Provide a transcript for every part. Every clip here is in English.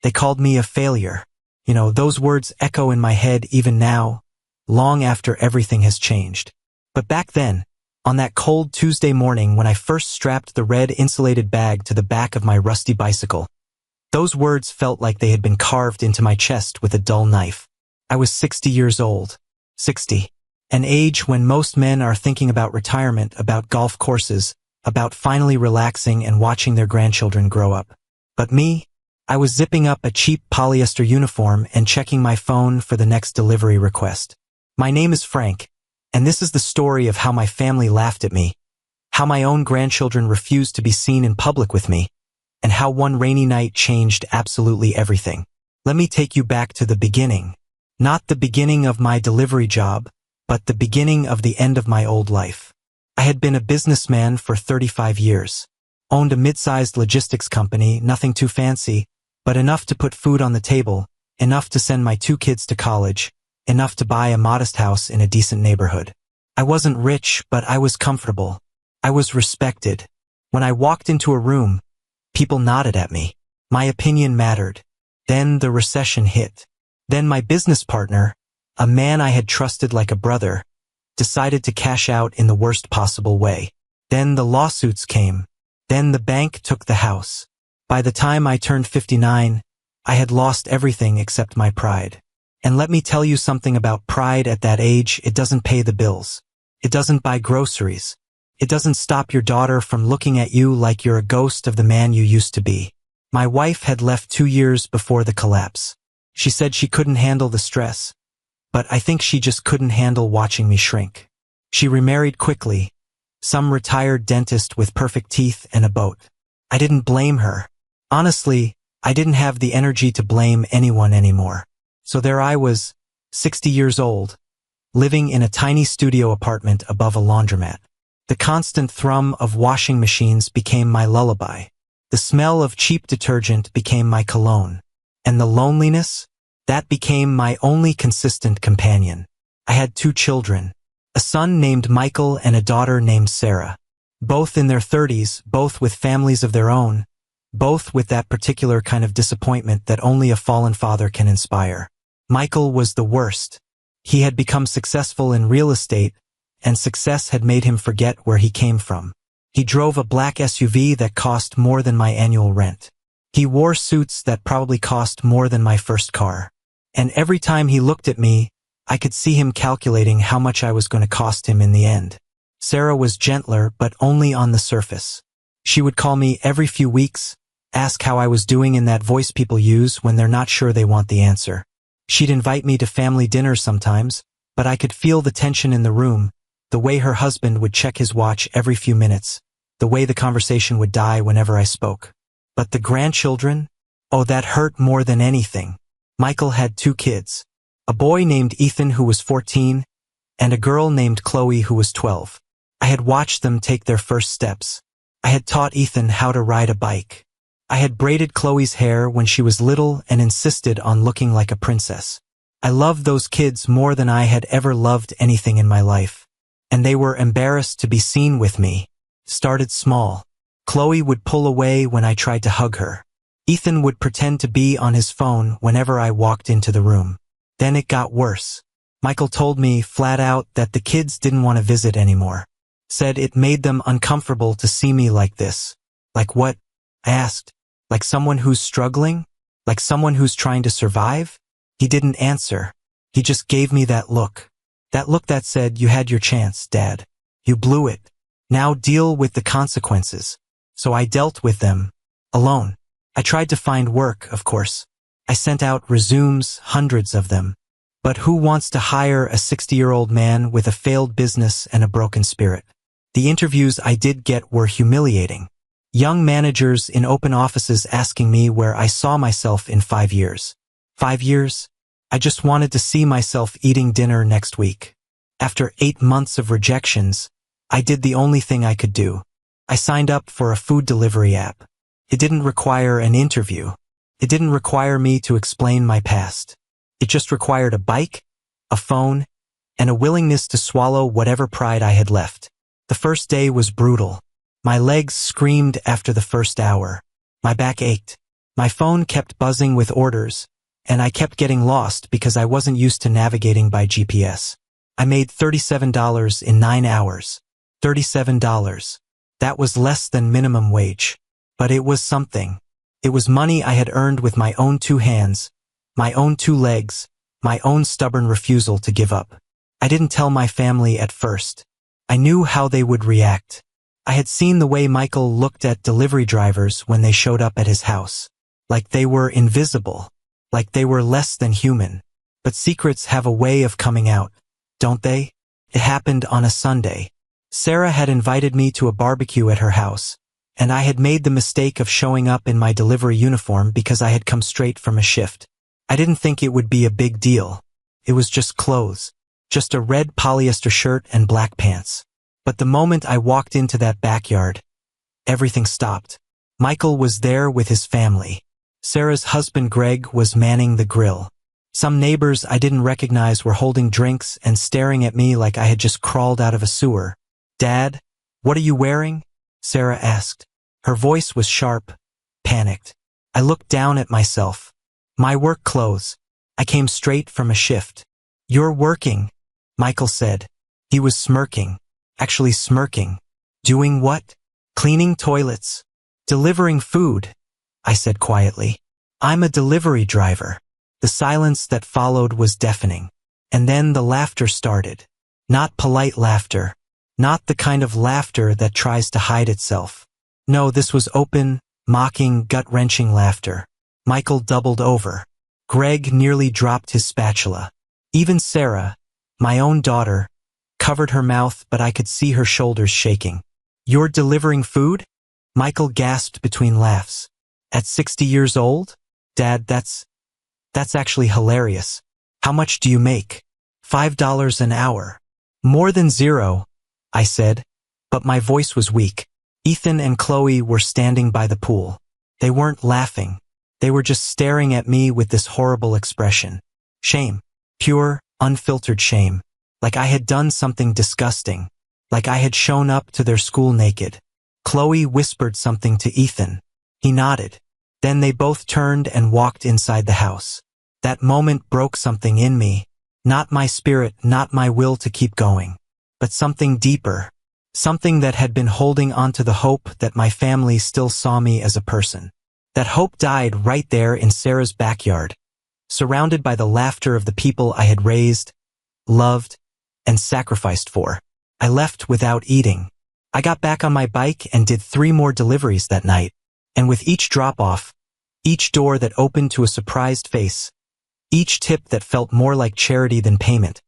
They called me a failure. Those words echo in my head even now, long after everything has changed. But back then, on that cold Tuesday morning when I first strapped the red insulated bag to the back of my rusty bicycle, those words felt like they had been carved into my chest with a dull knife. I was 60 years old. 60. An age when most men are thinking about retirement, about golf courses, about finally relaxing and watching their grandchildren grow up. But me, I was zipping up a cheap polyester uniform and checking my phone for the next delivery request. My name is Frank, and this is the story of how my family laughed at me, how my own grandchildren refused to be seen in public with me, and how one rainy night changed absolutely everything. Let me take you back to the beginning. Not the beginning of my delivery job, but the beginning of the end of my old life. I had been a businessman for 35 years. Owned a mid-sized logistics company, nothing too fancy, but enough to put food on the table, enough to send my 2 kids to college, enough to buy a modest house in a decent neighborhood. I wasn't rich, but I was comfortable. I was respected. When I walked into a room, people nodded at me. My opinion mattered. Then the recession hit. Then my business partner, a man I had trusted like a brother, decided to cash out in the worst possible way. Then the lawsuits came. Then the bank took the house. By the time I turned 59, I had lost everything except my pride. And let me tell you something about pride at that age: it doesn't pay the bills. It doesn't buy groceries. It doesn't stop your daughter from looking at you like you're a ghost of the man you used to be. My wife had left 2 years before the collapse. She said she couldn't handle the stress, but I think she just couldn't handle watching me shrink. She remarried quickly, some retired dentist with perfect teeth and a boat. I didn't blame her. Honestly, I didn't have the energy to blame anyone anymore. So there I was, 60 years old, living in a tiny studio apartment above a laundromat. The constant thrum of washing machines became my lullaby. The smell of cheap detergent became my cologne. And the loneliness? That became my only consistent companion. I had 2 children, a son named Michael and a daughter named Sarah. Both in their 30s, both with families of their own, both with that particular kind of disappointment that only a fallen father can inspire. Michael was the worst. He had become successful in real estate, and success had made him forget where he came from. He drove a black SUV that cost more than my annual rent. He wore suits that probably cost more than my first car. And every time he looked at me, I could see him calculating how much I was going to cost him in the end. Sarah was gentler, but only on the surface. She would call me every few weeks, ask how I was doing in that voice people use when they're not sure they want the answer. She'd invite me to family dinners sometimes, but I could feel the tension in the room, the way her husband would check his watch every few minutes, the way the conversation would die whenever I spoke. But the grandchildren? Oh, that hurt more than anything. Michael had 2 kids, a boy named Ethan who was 14, and a girl named Chloe who was 12. I had watched them take their first steps. I had taught Ethan how to ride a bike. I had braided Chloe's hair when she was little and insisted on looking like a princess. I loved those kids more than I had ever loved anything in my life. And they were embarrassed to be seen with me. Started small. Chloe would pull away when I tried to hug her. Ethan would pretend to be on his phone whenever I walked into the room. Then it got worse. Michael told me flat out that the kids didn't want to visit anymore. Said it made them uncomfortable to see me like this. Like what? I asked. Like someone who's struggling? Like someone who's trying to survive? He didn't answer. He just gave me that look. That look that said, "You had your chance, Dad. You blew it. Now deal with the consequences." So I dealt with them. Alone. I tried to find work, of course. I sent out resumes, hundreds of them. But who wants to hire a 60-year-old man with a failed business and a broken spirit? The interviews I did get were humiliating. Young managers in open offices asking me where I saw myself in 5 years. 5 years? I just wanted to see myself eating dinner next week. After 8 months of rejections, I did the only thing I could do. I signed up for a food delivery app. It didn't require an interview. It didn't require me to explain my past. It just required a bike, a phone, and a willingness to swallow whatever pride I had left. The first day was brutal. My legs screamed after the first hour. My back ached. My phone kept buzzing with orders, and I kept getting lost because I wasn't used to navigating by GPS. I made $37 in 9 hours. $37. That was less than minimum wage. But it was something. It was money I had earned with my own 2 hands, my own 2 legs, my own stubborn refusal to give up. I didn't tell my family at first. I knew how they would react. I had seen the way Michael looked at delivery drivers when they showed up at his house. Like they were invisible. Like they were less than human. But secrets have a way of coming out, don't they? It happened on a Sunday. Sarah had invited me to a barbecue at her house, and I had made the mistake of showing up in my delivery uniform because I had come straight from a shift. I didn't think it would be a big deal. It was just clothes. Just a red polyester shirt and black pants. But the moment I walked into that backyard, everything stopped. Michael was there with his family. Sarah's husband Greg was manning the grill. Some neighbors I didn't recognize were holding drinks and staring at me like I had just crawled out of a sewer. "Dad, what are you wearing?" Sarah asked. Her voice was sharp, panicked. I looked down at myself. My work clothes. I came straight from a shift. "You're working," Michael said. He was smirking. Actually smirking. "Doing what?" "Cleaning toilets. Delivering food," I said quietly. "I'm a delivery driver." The silence that followed was deafening. And then the laughter started. Not polite laughter. Not the kind of laughter that tries to hide itself. No, this was open, mocking, gut-wrenching laughter. Michael doubled over. Greg nearly dropped his spatula. Even Sarah, my own daughter, covered her mouth, but I could see her shoulders shaking. "You're delivering food?" Michael gasped between laughs. "At 60 years old? Dad, that's actually hilarious. How much do you make?" $5 an hour. "More than zero," I said, but my voice was weak. Ethan and Chloe were standing by the pool. They weren't laughing. They were just staring at me with this horrible expression. Shame. Pure, unfiltered shame. Like I had done something disgusting. Like I had shown up to their school naked. Chloe whispered something to Ethan. He nodded. Then they both turned and walked inside the house. That moment broke something in me. Not my spirit, not my will to keep going. But something deeper. Something that had been holding onto the hope that my family still saw me as a person. That hope died right there in Sarah's backyard, surrounded by the laughter of the people I had raised, loved, and sacrificed for. I left without eating. I got back on my bike and did 3 more deliveries that night. And with each drop-off, each door that opened to a surprised face, each tip that felt more like charity than payment,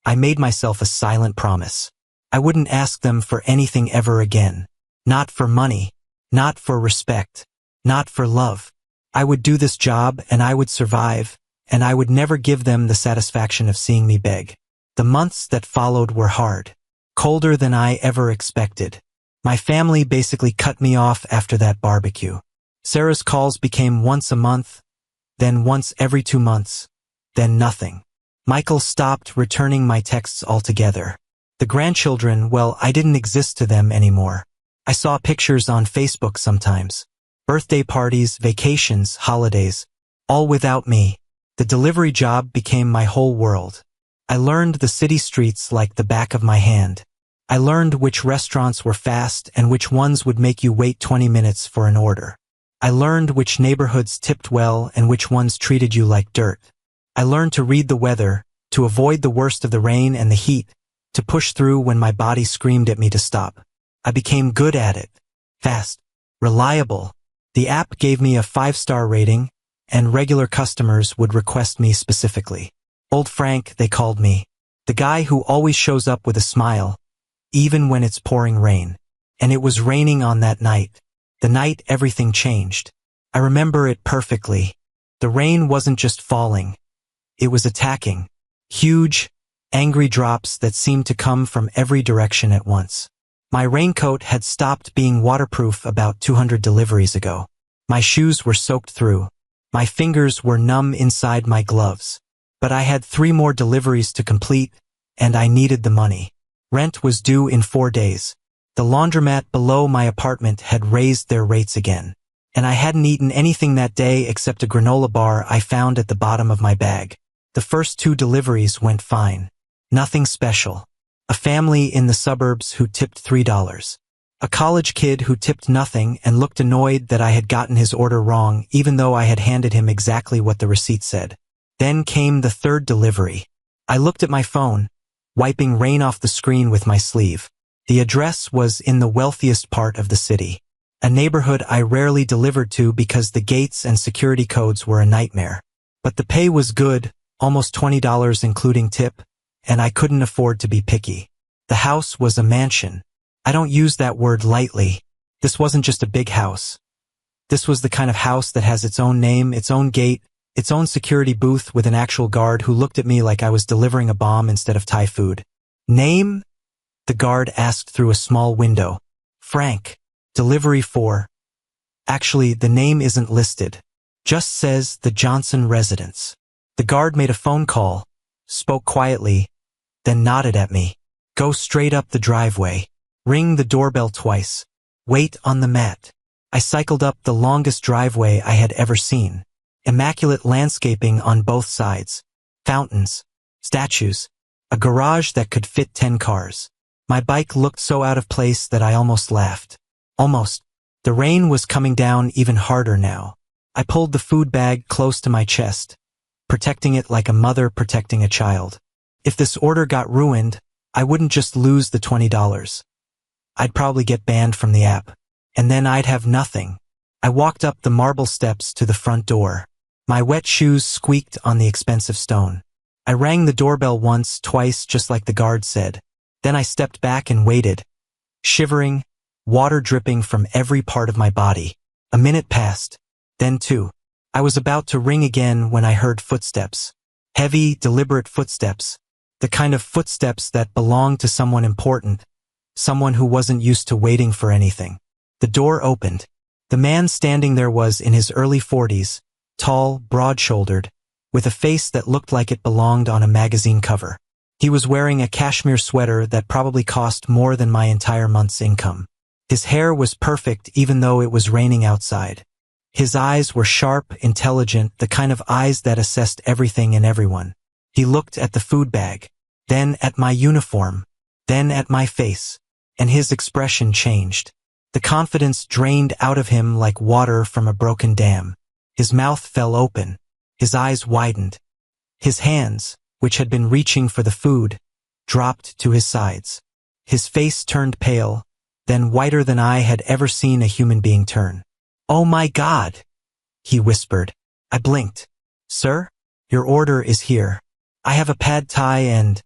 I made myself a silent promise. I wouldn't ask them for anything ever again. Not for money. Not for respect. Not for love. I would do this job and I would survive, and I would never give them the satisfaction of seeing me beg. The months that followed were hard. Colder than I ever expected. My family basically cut me off after that barbecue. Sarah's calls became once a month, then once every 2 months, then nothing. Michael stopped returning my texts altogether. The grandchildren, well, I didn't exist to them anymore. I saw pictures on Facebook sometimes. Birthday parties, vacations, holidays, all without me. The delivery job became my whole world. I learned the city streets like the back of my hand. I learned which restaurants were fast and which ones would make you wait 20 minutes for an order. I learned which neighborhoods tipped well and which ones treated you like dirt. I learned to read the weather, to avoid the worst of the rain and the heat, to push through when my body screamed at me to stop. I became good at it. Fast. Reliable. The app gave me a 5-star rating, and regular customers would request me specifically. Old Frank, they called me. The guy who always shows up with a smile, even when it's pouring rain. And it was raining on that night. The night everything changed. I remember it perfectly. The rain wasn't just falling. It was attacking. Huge, angry drops that seemed to come from every direction at once. My raincoat had stopped being waterproof about 200 deliveries ago. My shoes were soaked through. My fingers were numb inside my gloves. But I had 3 more deliveries to complete, and I needed the money. Rent was due in 4 days. The laundromat below my apartment had raised their rates again. and I hadn't eaten anything that day except a granola bar I found at the bottom of my bag. The first 2 deliveries went fine. Nothing special. A family in the suburbs who tipped $3. A college kid who tipped nothing and looked annoyed that I had gotten his order wrong even though I had handed him exactly what the receipt said. Then came the 3rd delivery. I looked at my phone, wiping rain off the screen with my sleeve. The address was in the wealthiest part of the city, a neighborhood I rarely delivered to because the gates and security codes were a nightmare. But the pay was good, almost $20 including tip, and I couldn't afford to be picky. The house was a mansion. I don't use that word lightly. This wasn't just a big house. This was the kind of house that has its own name, its own gate, its own security booth with an actual guard who looked at me like I was delivering a bomb instead of Thai food. Name? The guard asked through a small window. Frank. Delivery for. Actually, the name isn't listed. Just says the Johnson residence. The guard made a phone call, spoke quietly, then nodded at me. Go straight up the driveway. Ring the doorbell twice. Wait on the mat. I cycled up the longest driveway I had ever seen. Immaculate landscaping on both sides. Fountains. Statues. A garage that could fit 10 cars. My bike looked so out of place that I almost laughed. Almost. The rain was coming down even harder now. I pulled the food bag close to my chest, protecting it like a mother protecting a child. If this order got ruined, I wouldn't just lose the $20. I'd probably get banned from the app. And then I'd have nothing. I walked up the marble steps to the front door. My wet shoes squeaked on the expensive stone. I rang the doorbell once, twice, just like the guard said. Then I stepped back and waited, shivering, water dripping from every part of my body. A minute passed, then 2. I was about to ring again when I heard footsteps. Heavy, deliberate footsteps. The kind of footsteps that belonged to someone important. Someone who wasn't used to waiting for anything. The door opened. The man standing there was in his early 40s, tall, broad-shouldered, with a face that looked like it belonged on a magazine cover. He was wearing a cashmere sweater that probably cost more than my entire month's income. His hair was perfect even though it was raining outside. His eyes were sharp, intelligent, the kind of eyes that assessed everything and everyone. He looked at the food bag, then at my uniform, then at my face, and his expression changed. The confidence drained out of him like water from a broken dam. His mouth fell open. His eyes widened. His hands, which had been reaching for the food, dropped to his sides. His face turned pale, then whiter than I had ever seen a human being turn. "Oh my God," he whispered. I blinked. "Sir, your order is here. I have a pad thai and—"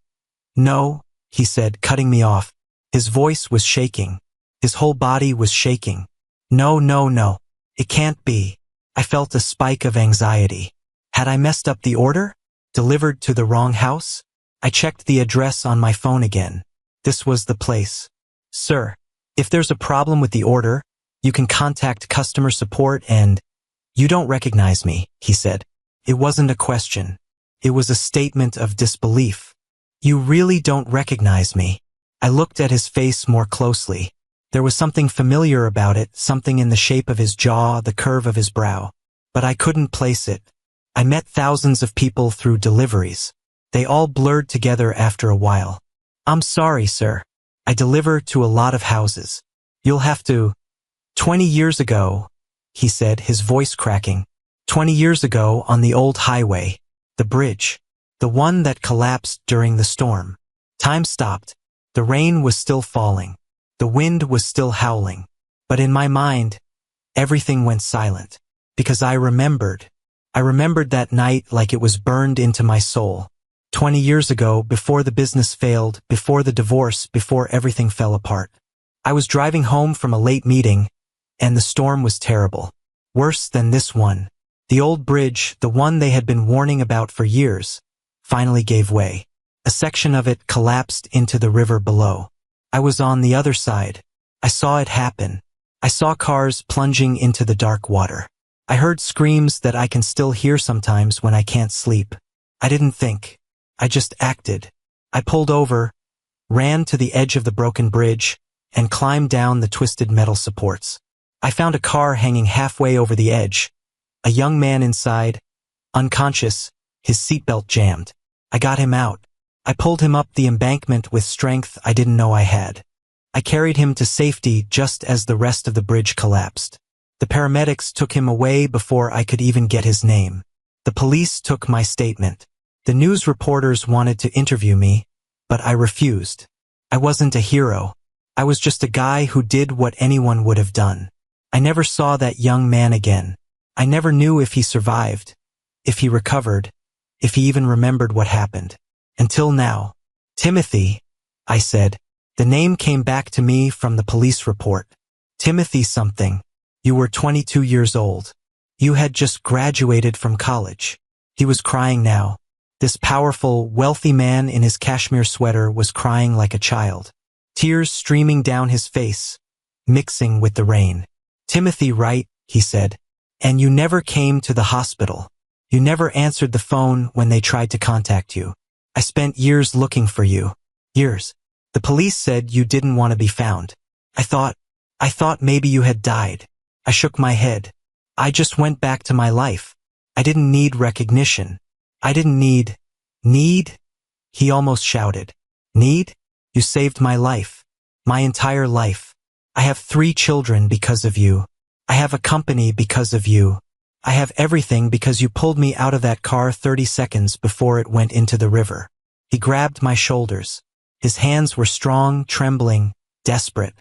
"No," he said, cutting me off. His voice was shaking. His whole body was shaking. "No, no, no. It can't be." I felt a spike of anxiety. Had I messed up the order? Delivered to the wrong house? I checked the address on my phone again. This was the place. "Sir, if there's a problem with the order, you can contact customer support and—" "You don't recognize me," he said. It wasn't a question. It was a statement of disbelief. "You really don't recognize me?" I looked at his face more closely. There was something familiar about it, something in the shape of his jaw, the curve of his brow. But I couldn't place it. I met thousands of people through deliveries. They all blurred together after a while. "I'm sorry, sir. I deliver to a lot of houses. You'll have to—" 20 years ago, he said, his voice cracking. 20 years ago on the old highway. The bridge. The one that collapsed during the storm. Time stopped. The rain was still falling. The wind was still howling. But in my mind, everything went silent. Because I remembered. I remembered that night like it was burned into my soul. 20 years ago, before the business failed, before the divorce, before everything fell apart. I was driving home from a late meeting, and the storm was terrible. Worse than this one. The old bridge, the one they had been warning about for years, finally gave way. A section of it collapsed into the river below. I was on the other side. I saw it happen. I saw cars plunging into the dark water. I heard screams that I can still hear sometimes when I can't sleep. I didn't think. I just acted. I pulled over, ran to the edge of the broken bridge, and climbed down the twisted metal supports. I found a car hanging halfway over the edge. A young man inside, unconscious, his seatbelt jammed. I got him out. I pulled him up the embankment with strength I didn't know I had. I carried him to safety just as the rest of the bridge collapsed. The paramedics took him away before I could even get his name. The police took my statement. The news reporters wanted to interview me, but I refused. I wasn't a hero. I was just a guy who did what anyone would have done. I never saw that young man again. I never knew if he survived, if he recovered, if he even remembered what happened. Until now. Timothy, I said. The name came back to me from the police report. Timothy something. You were 22 years old. You had just graduated from college. He was crying now. This powerful, wealthy man in his cashmere sweater was crying like a child. Tears streaming down his face, mixing with the rain. Timothy, right, he said. And you never came to the hospital. You never answered the phone when they tried to contact you. I spent years looking for you. Years. The police said you didn't want to be found. I thought maybe you had died. I shook my head. I just went back to my life. I didn't need recognition. I didn't need... Need? He almost shouted. Need? You saved my life. My entire life. I have 3 children because of you. I have a company because of you. I have everything because you pulled me out of that car 30 seconds before it went into the river. He grabbed my shoulders. His hands were strong, trembling, desperate.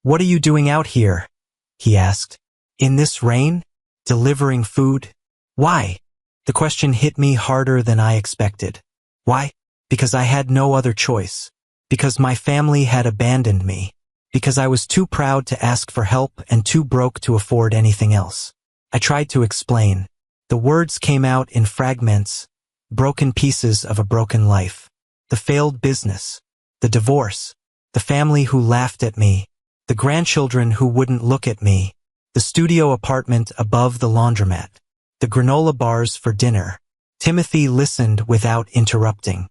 What are you doing out here? He asked. In this rain? Delivering food? Why? The question hit me harder than I expected. Why? Because I had no other choice. Because my family had abandoned me. Because I was too proud to ask for help and too broke to afford anything else. I tried to explain. The words came out in fragments, broken pieces of a broken life. The failed business, the divorce, the family who laughed at me, the grandchildren who wouldn't look at me, the studio apartment above the laundromat, the granola bars for dinner. Timothy listened without interrupting.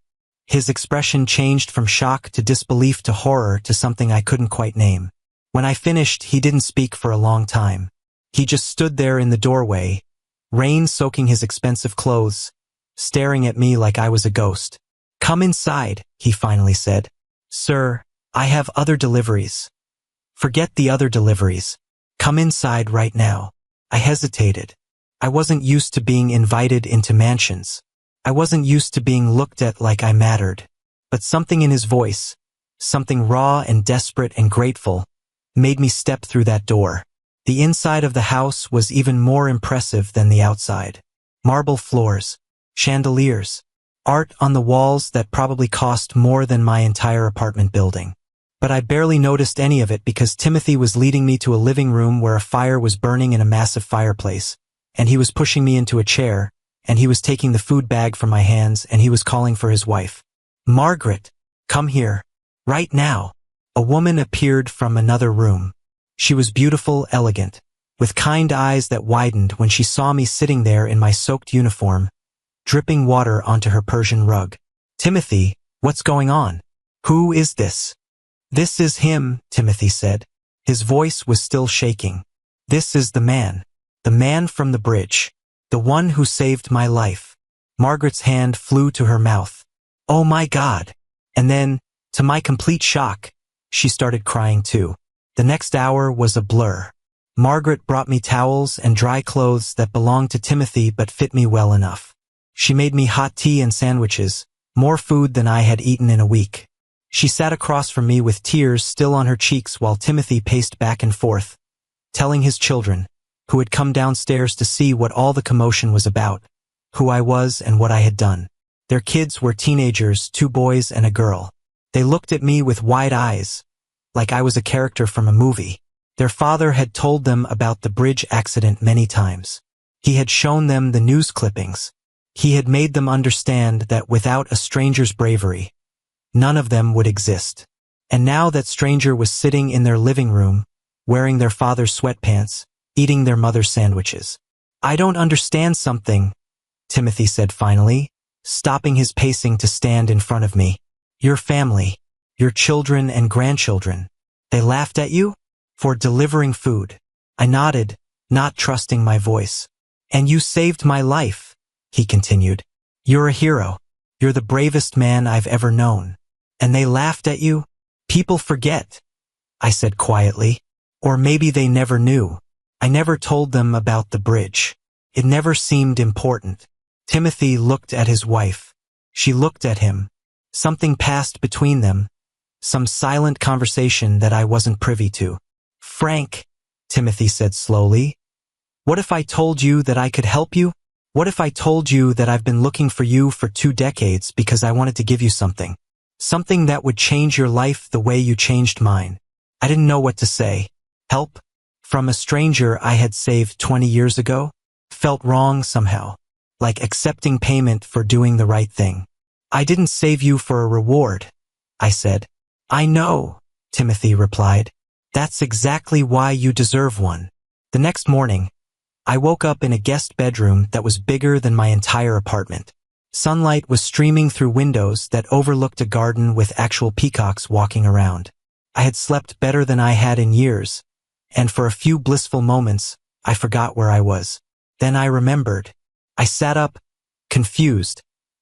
His expression changed from shock to disbelief to horror to something I couldn't quite name. When I finished, he didn't speak for a long time. He just stood there in the doorway, rain soaking his expensive clothes, staring at me like I was a ghost. Come inside, he finally said. Sir, I have other deliveries. Forget the other deliveries. Come inside right now. I hesitated. I wasn't used to being invited into mansions. I wasn't used to being looked at like I mattered. But something in his voice, something raw and desperate and grateful, made me step through that door. The inside of the house was even more impressive than the outside. Marble floors, chandeliers, art on the walls that probably cost more than my entire apartment building. But I barely noticed any of it because Timothy was leading me to a living room where a fire was burning in a massive fireplace, and he was pushing me into a chair, and he was taking the food bag from my hands, and he was calling for his wife. Margaret, come here. Right now. A woman appeared from another room. She was beautiful, elegant, with kind eyes that widened when she saw me sitting there in my soaked uniform, dripping water onto her Persian rug. Timothy, what's going on? Who is this? This is him, Timothy said. His voice was still shaking. This is the man from the bridge, the one who saved my life. Margaret's hand flew to her mouth. Oh my God! And then, to my complete shock, she started crying too. The next hour was a blur. Margaret brought me towels and dry clothes that belonged to Timothy but fit me well enough. She made me hot tea and sandwiches, more food than I had eaten in a week. She sat across from me with tears still on her cheeks while Timothy paced back and forth, telling his children, who had come downstairs to see what all the commotion was about, who I was and what I had done. Their kids were teenagers, 2 boys and a girl. They looked at me with wide eyes, like I was a character from a movie. Their father had told them about the bridge accident many times. He had shown them the news clippings. He had made them understand that without a stranger's bravery, none of them would exist. And now that stranger was sitting in their living room, wearing their father's sweatpants, eating their mother's sandwiches. I don't understand something, Timothy said finally, stopping his pacing to stand in front of me. Your family, your children and grandchildren, they laughed at you? For delivering food. I nodded, not trusting my voice. And you saved my life, he continued. You're a hero. You're the bravest man I've ever known. And they laughed at you? People forget, I said quietly. Or maybe they never knew. I never told them about the bridge. It never seemed important. Timothy looked at his wife. She looked at him. Something passed between them. Some silent conversation that I wasn't privy to. Frank, Timothy said slowly, what if I told you that I could help you? What if I told you that I've been looking for you for 2 decades because I wanted to give you something? Something that would change your life the way you changed mine. I didn't know what to say. Help? From a stranger I had saved 20 years ago? Felt wrong somehow. Like accepting payment for doing the right thing. I didn't save you for a reward, I said. I know, Timothy replied. That's exactly why you deserve one. The next morning, I woke up in a guest bedroom that was bigger than my entire apartment. Sunlight was streaming through windows that overlooked a garden with actual peacocks walking around. I had slept better than I had in years, and for a few blissful moments, I forgot where I was. Then I remembered. I sat up, confused,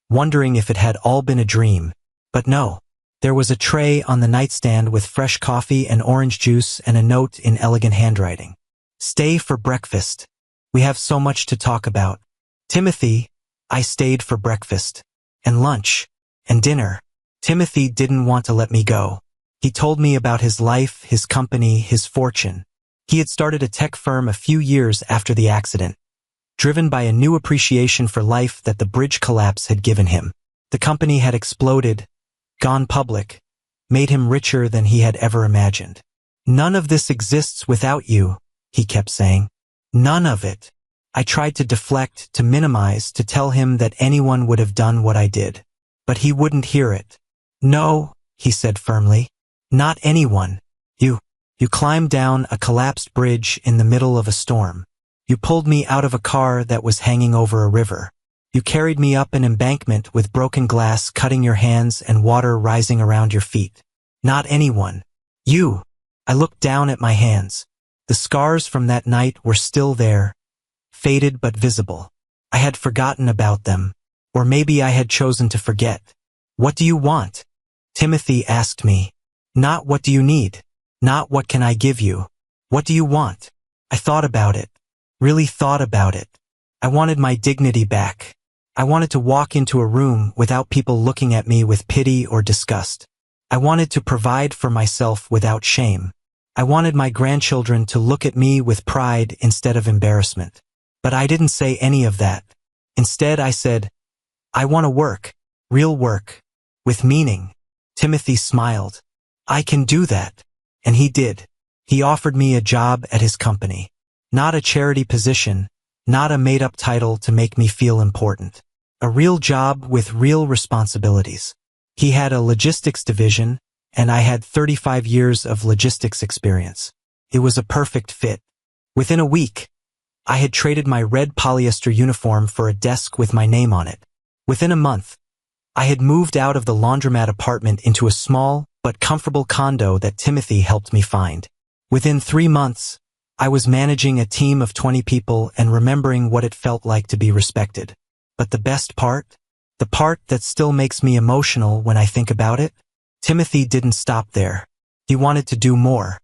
wondering if it had all been a dream. But no. There was a tray on the nightstand with fresh coffee and orange juice and a note in elegant handwriting. Stay for breakfast. We have so much to talk about. Timothy, I stayed for breakfast. And lunch. And dinner. Timothy didn't want to let me go. He told me about his life, his company, his fortune. He had started a tech firm a few years after the accident, driven by a new appreciation for life that the bridge collapse had given him. The company had exploded, gone public, made him richer than he had ever imagined. None of this exists without you, he kept saying. None of it. I tried to deflect, to minimize, to tell him that anyone would have done what I did. But he wouldn't hear it. No, he said firmly. Not anyone. You climbed down a collapsed bridge in the middle of a storm. You pulled me out of a car that was hanging over a river. You carried me up an embankment with broken glass cutting your hands and water rising around your feet. Not anyone. You. I looked down at my hands. The scars from that night were still there, faded but visible. I had forgotten about them, or maybe I had chosen to forget. What do you want? Timothy asked me. Not what do you need? Not what can I give you? What do you want? I thought about it. Really thought about it. I wanted my dignity back. I wanted to walk into a room without people looking at me with pity or disgust. I wanted to provide for myself without shame. I wanted my grandchildren to look at me with pride instead of embarrassment. But I didn't say any of that. Instead, I said, I want to work, real work, with meaning. Timothy smiled. I can do that. And he did. He offered me a job at his company. Not a charity position, not a made-up title to make me feel important. A real job with real responsibilities. He had a logistics division, and I had 35 years of logistics experience. It was a perfect fit. Within a week, I had traded my red polyester uniform for a desk with my name on it. Within a month, I had moved out of the laundromat apartment into a small but comfortable condo that Timothy helped me find. Within 3 months, I was managing a team of 20 people and remembering what it felt like to be respected. But the best part? The part that still makes me emotional when I think about it? Timothy didn't stop there. He wanted to do more.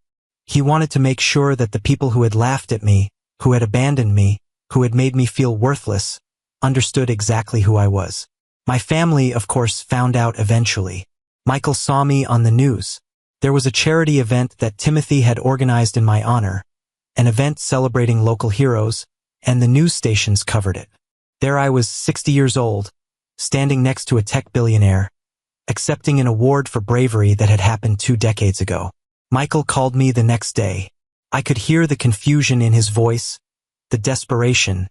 He wanted to make sure that the people who had laughed at me, who had abandoned me, who had made me feel worthless, understood exactly who I was. My family, of course, found out eventually. Michael saw me on the news. There was a charity event that Timothy had organized in my honor, an event celebrating local heroes, and the news stations covered it. There I was, 60 years old, standing next to a tech billionaire, accepting an award for bravery that had happened 2 decades ago. Michael called me the next day. I could hear the confusion in his voice, the desperation,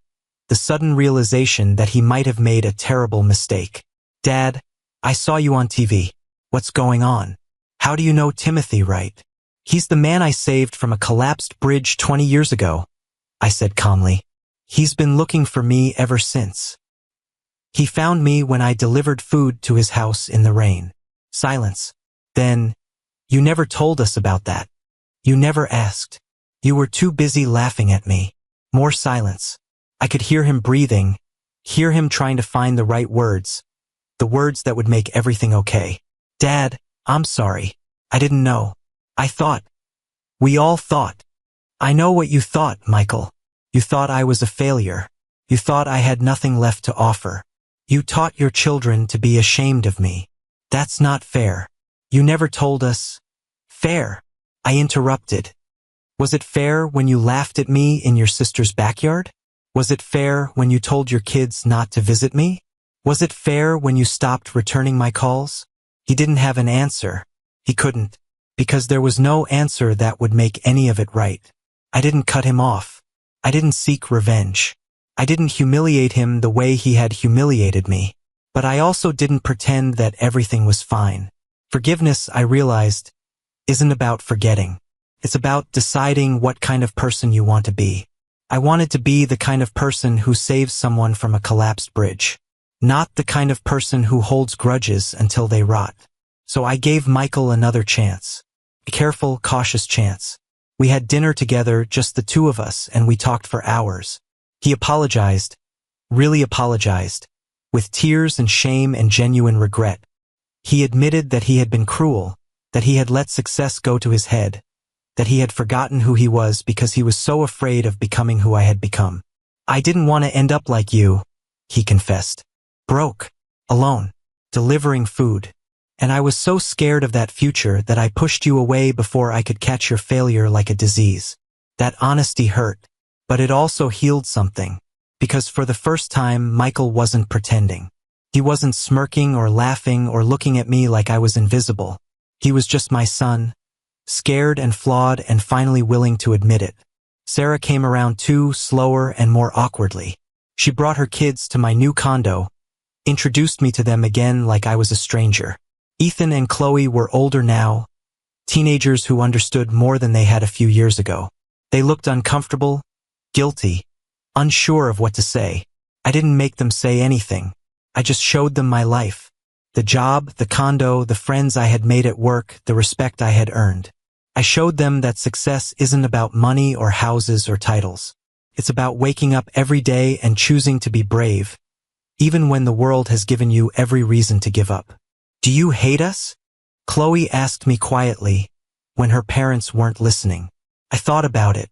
the sudden realization that he might have made a terrible mistake. Dad, I saw you on TV. What's going on? How do you know Timothy, right? He's the man I saved from a collapsed bridge 20 years ago, I said calmly. He's been looking for me ever since. He found me when I delivered food to his house in the rain. Silence. Then, you never told us about that. You never asked. You were too busy laughing at me. More silence. I could hear him breathing, hear him trying to find the right words, the words that would make everything okay. Dad, I'm sorry. I didn't know. I thought. We all thought. I know what you thought, Michael. You thought I was a failure. You thought I had nothing left to offer. You taught your children to be ashamed of me. That's not fair. You never told us. Fair. I interrupted. Was it fair when you laughed at me in your sister's backyard? Was it fair when you told your kids not to visit me? Was it fair when you stopped returning my calls? He didn't have an answer. He couldn't. Because there was no answer that would make any of it right. I didn't cut him off. I didn't seek revenge. I didn't humiliate him the way he had humiliated me. But I also didn't pretend that everything was fine. Forgiveness, I realized, isn't about forgetting. It's about deciding what kind of person you want to be. I wanted to be the kind of person who saves someone from a collapsed bridge. Not the kind of person who holds grudges until they rot. So I gave Michael another chance. A careful, cautious chance. We had dinner together, just the two of us, and we talked for hours. He apologized. Really apologized. With tears and shame and genuine regret. He admitted that he had been cruel, that he had let success go to his head, that he had forgotten who he was because he was so afraid of becoming who I had become. I didn't want to end up like you, he confessed. Broke, alone, delivering food. And I was so scared of that future that I pushed you away before I could catch your failure like a disease. That honesty hurt, but it also healed something. Because for the first time, Michael wasn't pretending. He wasn't smirking or laughing or looking at me like I was invisible. He was just my son, scared and flawed and finally willing to admit it. Sarah came around too, slower and more awkwardly. She brought her kids to my new condo, introduced me to them again like I was a stranger. Ethan and Chloe were older now, teenagers who understood more than they had a few years ago. They looked uncomfortable, guilty, unsure of what to say. I didn't make them say anything. I just showed them my life. The job, the condo, the friends I had made at work, the respect I had earned. I showed them that success isn't about money or houses or titles. It's about waking up every day and choosing to be brave, even when the world has given you every reason to give up. Do you hate us? Chloe asked me quietly, when her parents weren't listening. I thought about it.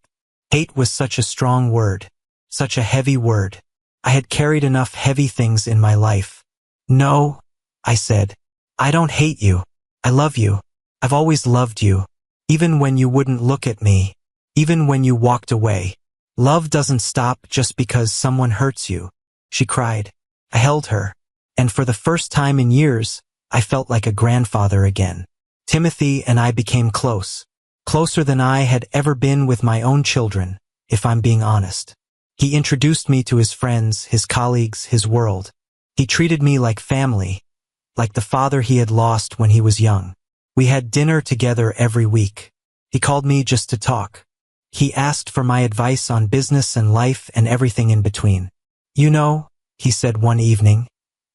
Hate was such a strong word, such a heavy word. I had carried enough heavy things in my life. No, I said. I don't hate you. I love you. I've always loved you. Even when you wouldn't look at me. Even when you walked away. Love doesn't stop just because someone hurts you. She cried. I held her. And for the first time in years, I felt like a grandfather again. Timothy and I became close. Closer than I had ever been with my own children, if I'm being honest. He introduced me to his friends, his colleagues, his world. He treated me like family, like the father he had lost when he was young. We had dinner together every week. He called me just to talk. He asked for my advice on business and life and everything in between. You know, he said one evening,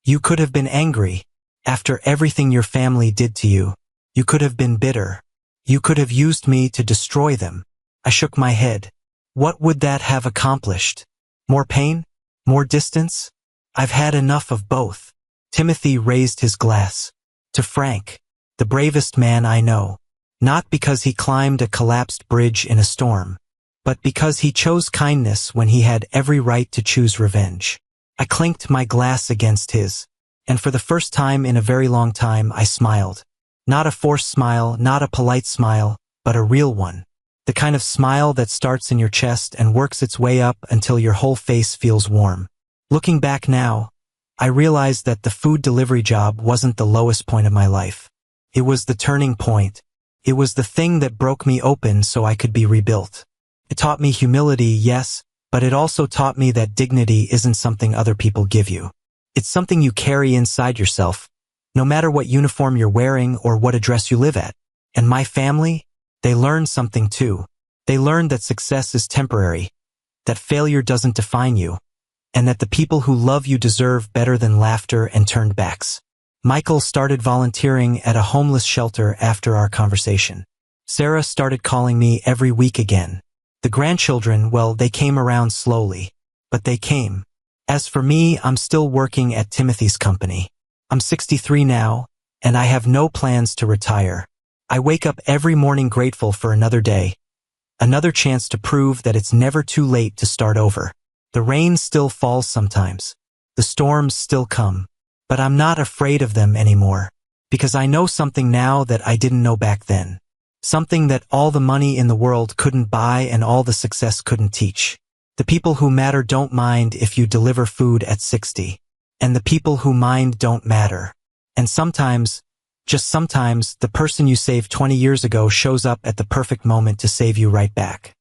you could have been angry. After everything your family did to you, you could have been bitter. You could have used me to destroy them. I shook my head. What would that have accomplished? More pain? More distance? I've had enough of both. Timothy raised his glass. To Frank, the bravest man I know. Not because he climbed a collapsed bridge in a storm, but because he chose kindness when he had every right to choose revenge. I clinked my glass against his, and for the first time in a very long time I smiled. Not a forced smile, not a polite smile, but a real one. The kind of smile that starts in your chest and works its way up until your whole face feels warm. Looking back now, I realized that the food delivery job wasn't the lowest point of my life. It was the turning point. It was the thing that broke me open so I could be rebuilt. It taught me humility, yes, but it also taught me that dignity isn't something other people give you. It's something you carry inside yourself, no matter what uniform you're wearing or what address you live at. And my family, they learned something too. They learned that success is temporary, that failure doesn't define you, and that the people who love you deserve better than laughter and turned backs. Michael started volunteering at a homeless shelter after our conversation. Sarah started calling me every week again. The grandchildren, well, they came around slowly. But they came. As for me, I'm still working at Timothy's company. I'm 63 now, and I have no plans to retire. I wake up every morning grateful for another day, another chance to prove that it's never too late to start over. The rain still falls sometimes. The storms still come. But I'm not afraid of them anymore. Because I know something now that I didn't know back then. Something that all the money in the world couldn't buy and all the success couldn't teach. The people who matter don't mind if you deliver food at 60. And the people who mind don't matter. And sometimes, just sometimes, the person you saved 20 years ago shows up at the perfect moment to save you right back.